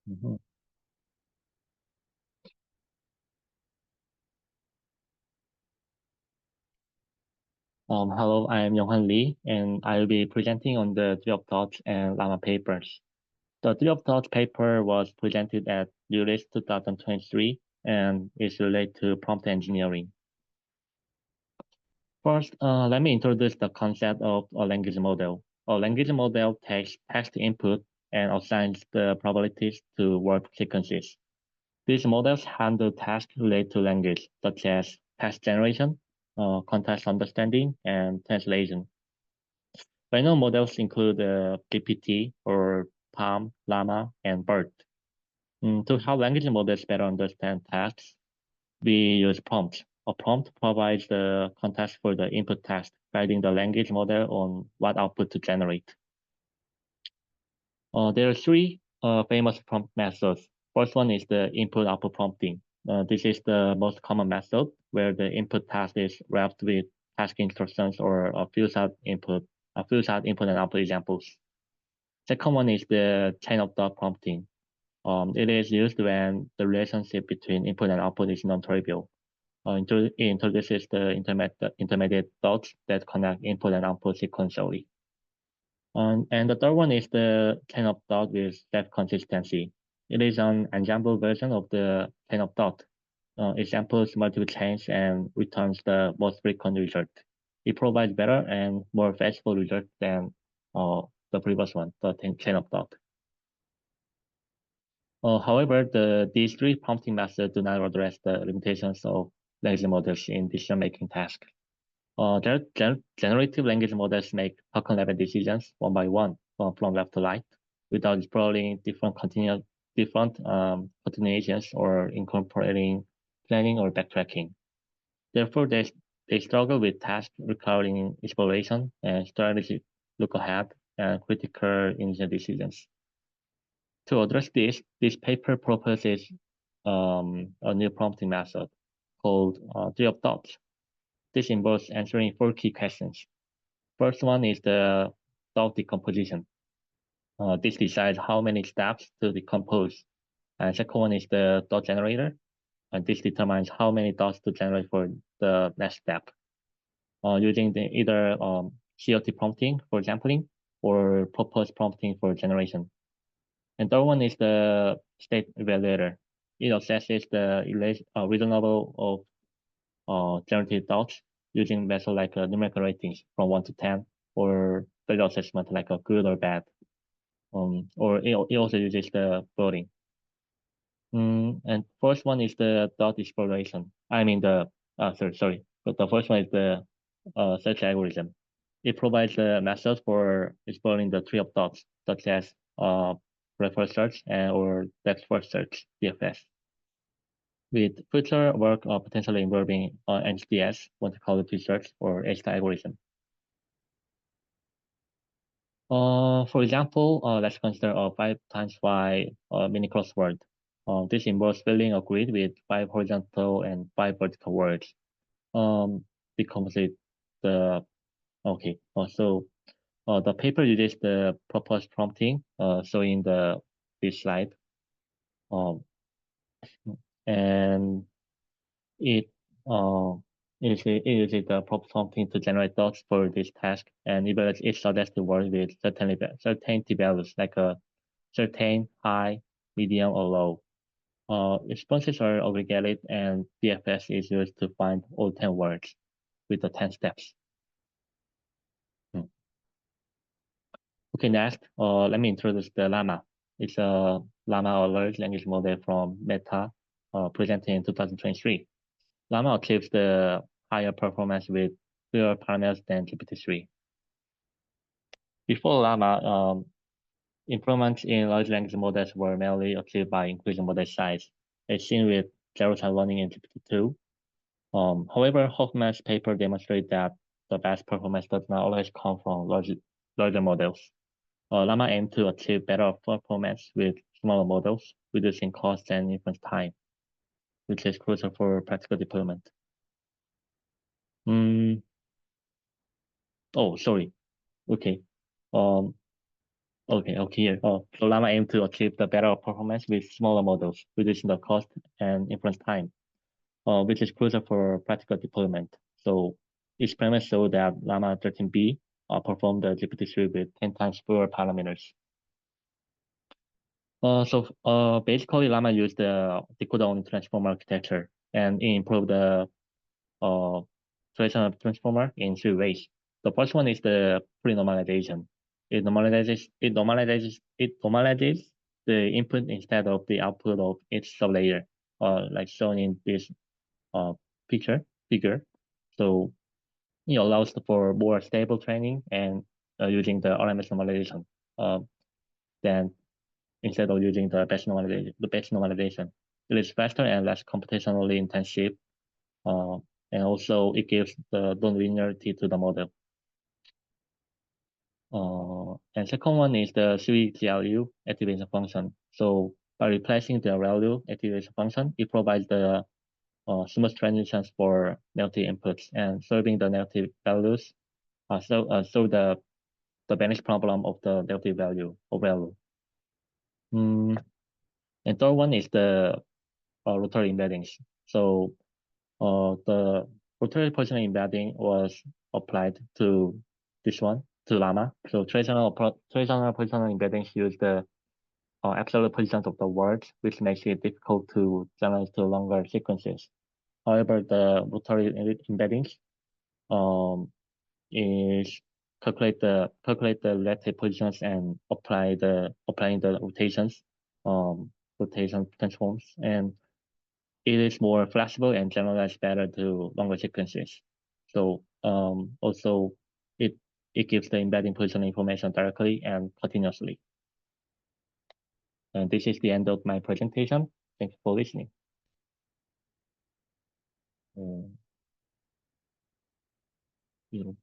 Mhm. Hello, I am Yonghan Lee, and I will be presenting on the Tree of Thought and Llama papers. The Tree of Thought paper was presented at ULIS 2023 and is related to prompt engineering. First, let me introduce the concept of a language model. A language model takes text input and assigns the probabilities to word sequences. These models handle tasks related to language, such as text generation, context understanding, and translation. Final models include GPT or Palm, Llama, and BERT. To help language models better understand tasks, we use prompts. A prompt provides the context for the input text, guiding the language model on what output to generate. There are three famous prompt methods. First one is the input-output prompting. This is the most common method where the input task is wrapped with task instructions or a few set input and output examples. Second one is the chain of thought prompting. It is used when the relationship between input and output is non-trivial. It introduces the intermediate thoughts that connect input and output sequentially. And the third one is the chain of thought with step consistency. It is an ensemble version of the chain of thought. It samples multiple chains and returns the most frequent result. It provides better and more flexible results than the previous one, the chain of thought. However, these three prompting methods do not address the limitations of language models in decision-making tasks. Generative language models make token-level decisions one by one from left to right without exploring different continuations or incorporating planning or backtracking. Therefore, they struggle with tasks requiring exploration and strategic look ahead and critical initial decisions. To address this paper proposes a new prompting method called Tree of Thoughts. This involves answering four key questions. First one is the thought decomposition. This decides how many steps to decompose. And second one is the thought generator. And this determines how many thoughts to generate for the next step. Using either COT prompting for sampling or purpose prompting for generation. And third one is the state evaluator. It assesses the reasonable of generative thoughts using methods like numerical ratings from 1 to 10 or value assessment like a good or bad. Or it also uses the voting. And first one is the thought exploration. I mean sorry. But the first one is the search algorithm. It provides a method for exploring the tree of thoughts, such as breadth first search or depth first search, DFS. With future work potentially involving NGDS, Monte Carlo search, or HTA algorithm. For example, let's consider a 5 times Y mini crossword. This involves filling a grid with 5 horizontal and 5 vertical words. Decomposite the okay. So the paper uses the proposed prompting, showing this slide. And it it uses the prompting to generate thoughts for this task, and it suggests the word with certainty values like a certain, high, medium, or low. Responses are aggregated, and DFS is used to find all 10 words with the 10 steps. Okay, next, let me introduce the Llama. It's a Llama, a large language model from Meta, presented in 2023. Llama achieves the higher performance with fewer parameters than GPT-3. Before Llama, improvements in large language models were mainly achieved by increasing model size, as seen with zero-time learning in GPT-2. However, Hoffman's paper demonstrates that the best performance does not always come from larger models. Llama aimed to achieve better performance with smaller models, reducing cost and inference time, which is crucial for practical deployment. Oh, sorry. Okay. Okay, here. So Llama aims to achieve the better performance with smaller models, reducing the cost and inference time, which is crucial for practical deployment. So experiments show that Llama 13B outperformed the GPT-3 with 10 times fewer parameters. Basically, Llama used the decoder-only transformer architecture and it improved the uh, traditional transformer in three ways. The first one is the pre-normalization. It normalizes the input instead of the output of each sublayer, like shown in this uh, figure. So it allows for more stable training and using the RMS normalization uh, than instead of using the batch normalization. It is faster and less computationally intensive, uh, and also it gives the non-linearity to the model. And second one is the CVGLU activation function. So by replacing the ReLU activation function, it provides the smooth transitions for negative inputs and solving the negative values. So the banished problem of the negative value or value. And third one is the rotary embeddings. So the rotary positional embedding was applied to this one, to Llama. So traditional positional embeddings use the absolute positions of the words, which makes it difficult to generalize to longer sequences. However, the rotary embeddings um, is calculate the relative positions and applying the rotation transforms, and it is more flexible and generalized better to longer sequences. So also it it gives the embedding position information directly and continuously. And this is the end of my presentation. Thank you for listening. Um, you know.